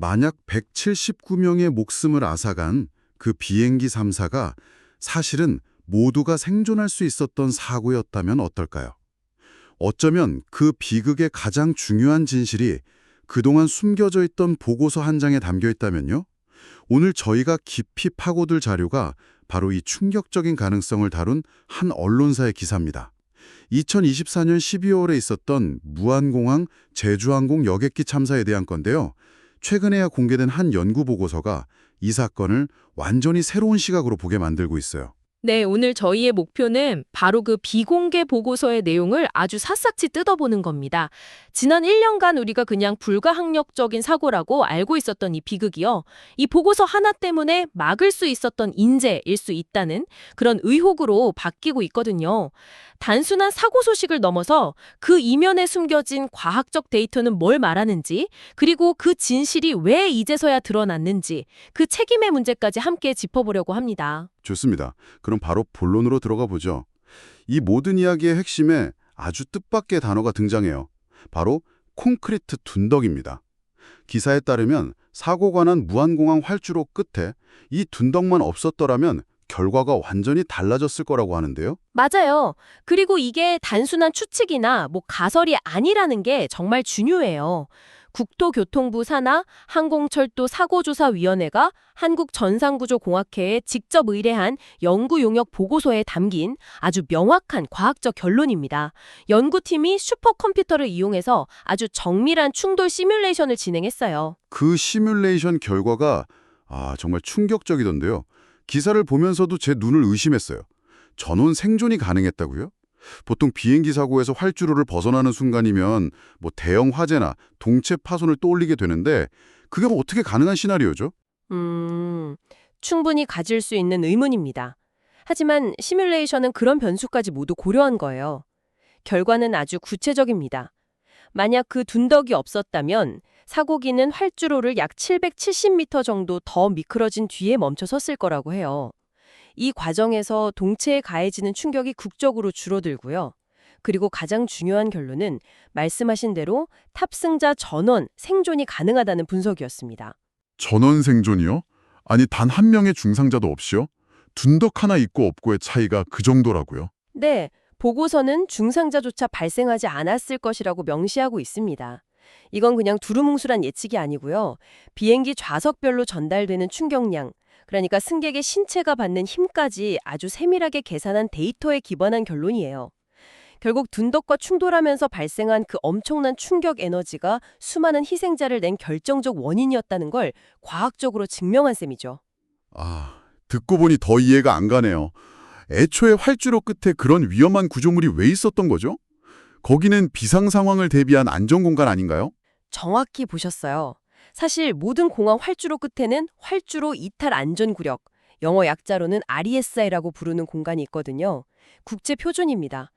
만약 179명의 목숨을 앗아간 그 비행기 3사가 사실은 모두가 생존할 수 있었던 사고였다면 어떨까요? 어쩌면 그 비극의 가장 중요한 진실이 그동안 숨겨져 있던 보고서 한 장에 담겨 있다면요? 오늘 저희가 깊이 파고들 자료가 바로 이 충격적인 가능성을 다룬 한 언론사의 기사입니다. 2024년 12월에 있었던 무안공항 제주항공 여객기 참사에 대한 건데요. 최근에야 공개된 한 연구 보고서가 이 사건을 완전히 새로운 시각으로 보게 만들고 있어요. 네, 오늘 저희의 목표는 바로 그 비공개 보고서의 내용을 아주 샅샅이 뜯어보는 겁니다. 지난 1년간 우리가 그냥 불가항력적인 사고라고 알고 있었던 이 비극이요. 이 보고서 하나 때문에 막을 수 있었던 인재일 수 있다는 그런 의혹으로 바뀌고 있거든요. 단순한 사고 소식을 넘어서 그 이면에 숨겨진 과학적 데이터는 뭘 말하는지, 그리고 그 진실이 왜 이제서야 드러났는지, 그 책임의 문제까지 함께 짚어보려고 합니다. 좋습니다. 그럼 바로 본론으로 들어가 보죠. 이 모든 이야기의 핵심에 아주 뜻밖의 단어가 등장해요. 바로 콘크리트 둔덕입니다. 기사에 따르면 사고가 난 무안공항 활주로 끝에 이 둔덕만 없었더라면 결과가 완전히 달라졌을 거라고 하는데요. 맞아요. 그리고 이게 단순한 추측이나 가설이 아니라는 게 정말 중요해요. 국토교통부 산하 항공철도사고조사위원회가 한국전상구조공학회에 직접 의뢰한 연구 용역 보고서에 담긴 아주 명확한 과학적 결론입니다. 연구팀이 슈퍼컴퓨터를 이용해서 아주 정밀한 충돌 시뮬레이션을 진행했어요. 그 시뮬레이션 결과가 정말 충격적이던데요. 기사를 보면서도 제 눈을 의심했어요. 전원 생존이 가능했다고요? 보통 비행기 사고에서 활주로를 벗어나는 순간이면 대형 화재나 동체 파손을 떠올리게 되는데 그게 어떻게 가능한 시나리오죠? 충분히 가질 수 있는 의문입니다. 하지만 시뮬레이션은 그런 변수까지 모두 고려한 거예요. 결과는 아주 구체적입니다. 만약 그 둔덕이 없었다면 사고기는 활주로를 약 770m 정도 더 미끄러진 뒤에 멈춰 섰을 거라고 해요. 이 과정에서 동체에 가해지는 충격이 극적으로 줄어들고요. 그리고 가장 중요한 결론은 말씀하신 대로 탑승자 전원 생존이 가능하다는 분석이었습니다. 전원 생존이요? 아니 단 한 명의 중상자도 없이요? 둔덕 하나 있고 없고의 차이가 그 정도라고요? 네, 보고서는 중상자조차 발생하지 않았을 것이라고 명시하고 있습니다. 이건 그냥 두루뭉술한 예측이 아니고요. 비행기 좌석별로 전달되는 충격량, 그러니까 승객의 신체가 받는 힘까지 아주 세밀하게 계산한 데이터에 기반한 결론이에요. 결국 둔덕과 충돌하면서 발생한 그 엄청난 충격 에너지가 수많은 희생자를 낸 결정적 원인이었다는 걸 과학적으로 증명한 셈이죠. 듣고 보니 더 이해가 안 가네요. 애초에 활주로 끝에 그런 위험한 구조물이 왜 있었던 거죠? 거기는 비상 상황을 대비한 안전 공간 아닌가요? 정확히 보셨어요. 사실 모든 공항 활주로 끝에는 활주로 이탈 안전 구역, 영어 약자로는 RESI라고 부르는 공간이 있거든요. 국제 표준입니다.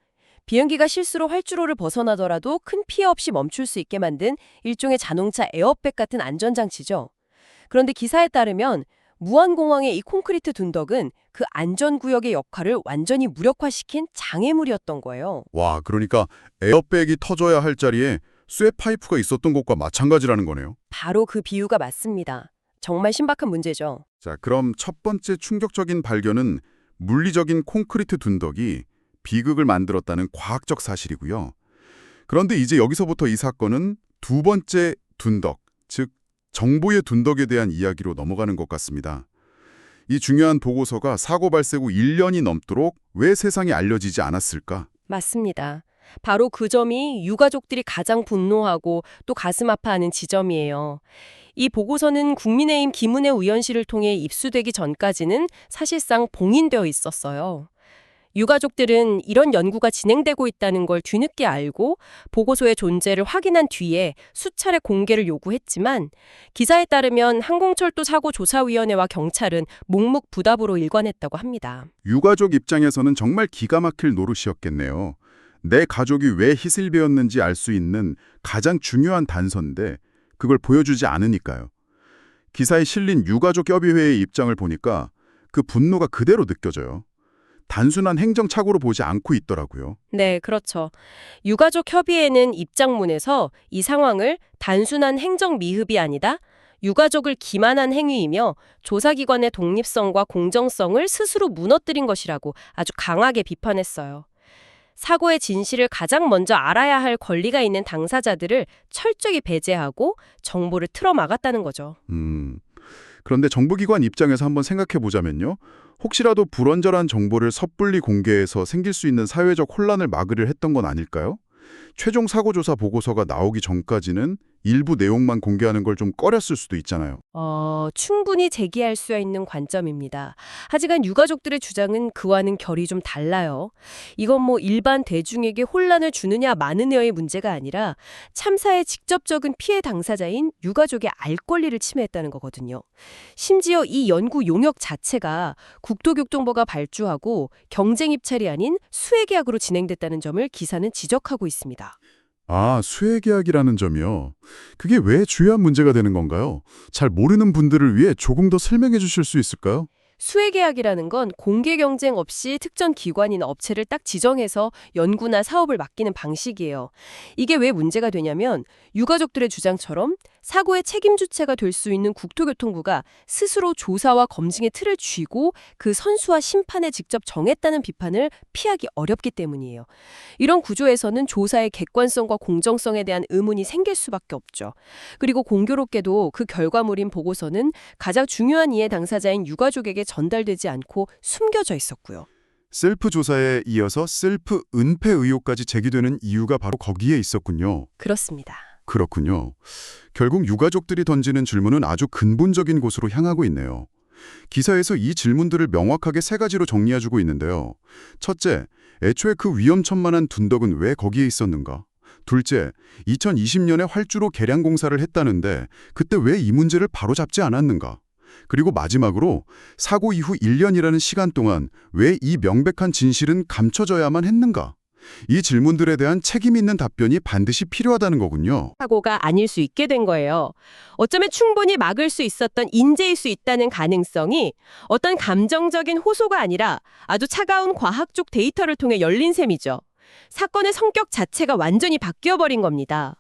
비행기가 실수로 활주로를 벗어나더라도 큰 피해 없이 멈출 수 있게 만든 일종의 자동차 에어백 같은 안전장치죠. 그런데 기사에 따르면 무안공항의 이 콘크리트 둔덕은 그 안전구역의 역할을 완전히 무력화시킨 장애물이었던 거예요. 와, 그러니까 에어백이 터져야 할 자리에 쇠 파이프가 있었던 것과 마찬가지라는 거네요. 바로 그 비유가 맞습니다. 정말 신박한 문제죠. 자, 그럼 첫 번째 충격적인 발견은 물리적인 콘크리트 둔덕이 비극을 만들었다는 과학적 사실이고요. 그런데 이제 여기서부터 이 사건은 두 번째 둔덕, 즉 정보의 둔덕에 대한 이야기로 넘어가는 것 같습니다. 이 중요한 보고서가 사고 발생 후 1년이 넘도록 왜 세상에 알려지지 않았을까? 맞습니다. 바로 그 점이 유가족들이 가장 분노하고 또 가슴 아파하는 지점이에요. 이 보고서는 국민의힘 김은혜 의원실을 통해 입수되기 전까지는 사실상 봉인되어 있었어요. 유가족들은 이런 연구가 진행되고 있다는 걸 뒤늦게 알고 보고서의 존재를 확인한 뒤에 수차례 공개를 요구했지만 기사에 따르면 항공철도사고조사위원회와 경찰은 묵묵부답으로 일관했다고 합니다. 유가족 입장에서는 정말 기가 막힐 노릇이었겠네요. 내 가족이 왜 희생되었는지 알 수 있는 가장 중요한 단서인데 그걸 보여주지 않으니까요. 기사에 실린 유가족협의회의 입장을 보니까 그 분노가 그대로 느껴져요. 단순한 행정착오로 보지 않고 있더라고요. 네, 그렇죠. 유가족 협의회는 입장문에서 이 상황을 단순한 행정 미흡이 아니다, 유가족을 기만한 행위이며 조사기관의 독립성과 공정성을 스스로 무너뜨린 것이라고 아주 강하게 비판했어요. 사고의 진실을 가장 먼저 알아야 할 권리가 있는 당사자들을 철저히 배제하고 정보를 틀어막았다는 거죠. 그런데 정부기관 입장에서 한번 생각해 보자면요. 혹시라도 불완전한 정보를 섣불리 공개해서 생길 수 있는 사회적 혼란을 막으려 했던 건 아닐까요? 최종 사고조사 보고서가 나오기 전까지는 일부 내용만 공개하는 걸 좀 꺼렸을 수도 있잖아요. 충분히 제기할 수 있는 관점입니다. 하지만 유가족들의 주장은 그와는 결이 좀 달라요. 이건 뭐 일반 대중에게 혼란을 주느냐 마느냐의 문제가 아니라 참사의 직접적인 피해 당사자인 유가족의 알 권리를 침해했다는 거거든요. 심지어 이 연구 용역 자체가 국토교통부가 발주하고 경쟁 입찰이 아닌 수혜 계약으로 진행됐다는 점을 기사는 지적하고 있습니다. 아, 수혜계약이라는 점이요. 그게 왜 주요한 문제가 되는 건가요? 잘 모르는 분들을 위해 조금 더 설명해 주실 수 있을까요? 수혜 계약이라는 건 공개 경쟁 없이 특정 기관이나 업체를 딱 지정해서 연구나 사업을 맡기는 방식이에요. 이게 왜 문제가 되냐면 유가족들의 주장처럼 사고의 책임 주체가 될 수 있는 국토교통부가 스스로 조사와 검증의 틀을 쥐고 그 선수와 심판에 직접 정했다는 비판을 피하기 어렵기 때문이에요. 이런 구조에서는 조사의 객관성과 공정성에 대한 의문이 생길 수밖에 없죠. 그리고 공교롭게도 그 결과물인 보고서는 가장 중요한 이해 당사자인 유가족에게 전달되지 않고 숨겨져 있었고요. 셀프 조사에 이어서 셀프 은폐 의혹까지 제기되는 이유가 바로 거기에 있었군요. 그렇습니다. 그렇군요. 결국 유가족들이 던지는 질문은 아주 근본적인 곳으로 향하고 있네요. 기사에서 이 질문들을 명확하게 세 가지로 정리해주고 있는데요. 첫째, 애초에 그 위험천만한 둔덕은 왜 거기에 있었는가? 둘째, 2020년에 활주로 개량 공사를 했다는데 그때 왜 이 문제를 바로잡지 않았는가? 그리고 마지막으로 사고 이후 1년이라는 시간 동안 왜 이 명백한 진실은 감춰져야만 했는가? 이 질문들에 대한 책임 있는 답변이 반드시 필요하다는 거군요. 사고가 아닐 수 있게 된 거예요. 어쩌면 충분히 막을 수 있었던 인재일 수 있다는 가능성이 어떤 감정적인 호소가 아니라 아주 차가운 과학적 데이터를 통해 열린 셈이죠. 사건의 성격 자체가 완전히 바뀌어버린 겁니다.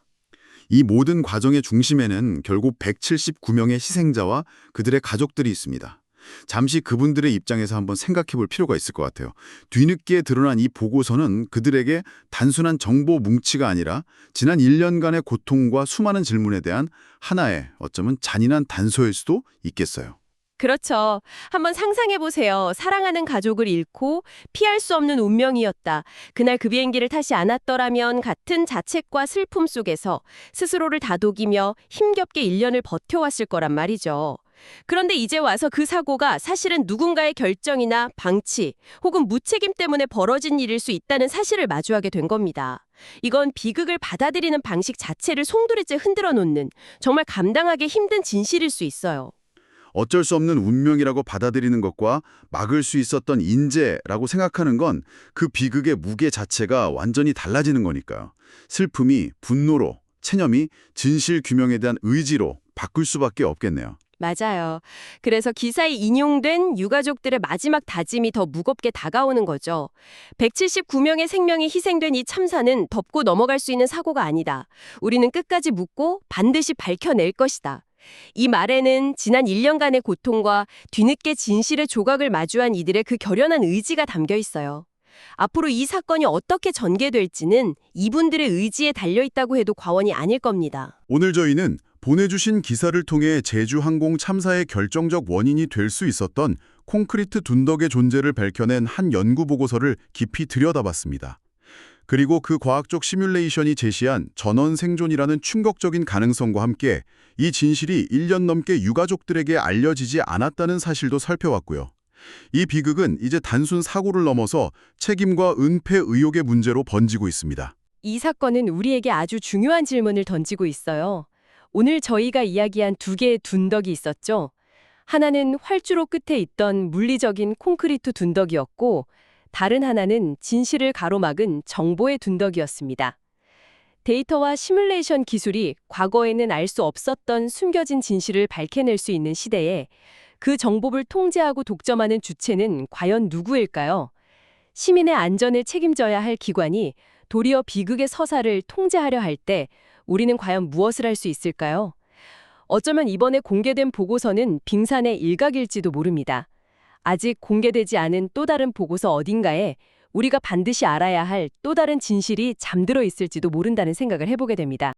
이 모든 과정의 중심에는 결국 179명의 희생자와 그들의 가족들이 있습니다. 잠시 그분들의 입장에서 한번 생각해 볼 필요가 있을 것 같아요. 뒤늦게 드러난 이 보고서는 그들에게 단순한 정보 뭉치가 아니라 지난 1년간의 고통과 수많은 질문에 대한 하나의 어쩌면 잔인한 단서일 수도 있겠어요. 그렇죠. 한번 상상해 보세요. 사랑하는 가족을 잃고 피할 수 없는 운명이었다. 그날 그 비행기를 타지 않았더라면 같은 자책과 슬픔 속에서 스스로를 다독이며 힘겹게 1년을 버텨왔을 거란 말이죠. 그런데 이제 와서 그 사고가 사실은 누군가의 결정이나 방치 혹은 무책임 때문에 벌어진 일일 수 있다는 사실을 마주하게 된 겁니다. 이건 비극을 받아들이는 방식 자체를 송두리째 흔들어 놓는 정말 감당하기 힘든 진실일 수 있어요. 어쩔 수 없는 운명이라고 받아들이는 것과 막을 수 있었던 인재라고 생각하는 건 그 비극의 무게 자체가 완전히 달라지는 거니까요. 슬픔이 분노로, 체념이 진실 규명에 대한 의지로 바꿀 수밖에 없겠네요. 맞아요. 그래서 기사에 인용된 유가족들의 마지막 다짐이 더 무겁게 다가오는 거죠. 179명의 생명이 희생된 이 참사는 덮고 넘어갈 수 있는 사고가 아니다. 우리는 끝까지 묻고 반드시 밝혀낼 것이다. 이 말에는 지난 1년간의 고통과 뒤늦게 진실의 조각을 마주한 이들의 그 결연한 의지가 담겨 있어요. 앞으로 이 사건이 어떻게 전개될지는 이분들의 의지에 달려있다고 해도 과언이 아닐 겁니다. 오늘 저희는 보내주신 기사를 통해 제주항공 참사의 결정적 원인이 될 수 있었던 콘크리트 둔덕의 존재를 밝혀낸 한 연구 보고서를 깊이 들여다봤습니다. 그리고 그 과학적 시뮬레이션이 제시한 전원 생존이라는 충격적인 가능성과 함께 이 진실이 1년 넘게 유가족들에게 알려지지 않았다는 사실도 살펴왔고요. 이 비극은 이제 단순 사고를 넘어서 책임과 은폐 의혹의 문제로 번지고 있습니다. 이 사건은 우리에게 아주 중요한 질문을 던지고 있어요. 오늘 저희가 이야기한 두 개의 둔덕이 있었죠. 하나는 활주로 끝에 있던 물리적인 콘크리트 둔덕이었고 다른 하나는 진실을 가로막은 정보의 둔덕이었습니다. 데이터와 시뮬레이션 기술이 과거에는 알 수 없었던 숨겨진 진실을 밝혀낼 수 있는 시대에 그 정보를 통제하고 독점하는 주체는 과연 누구일까요? 시민의 안전을 책임져야 할 기관이 도리어 비극의 서사를 통제하려 할 때 우리는 과연 무엇을 할 수 있을까요? 어쩌면 이번에 공개된 보고서는 빙산의 일각일지도 모릅니다. 아직 공개되지 않은 또 다른 보고서 어딘가에 우리가 반드시 알아야 할 또 다른 진실이 잠들어 있을지도 모른다는 생각을 해보게 됩니다.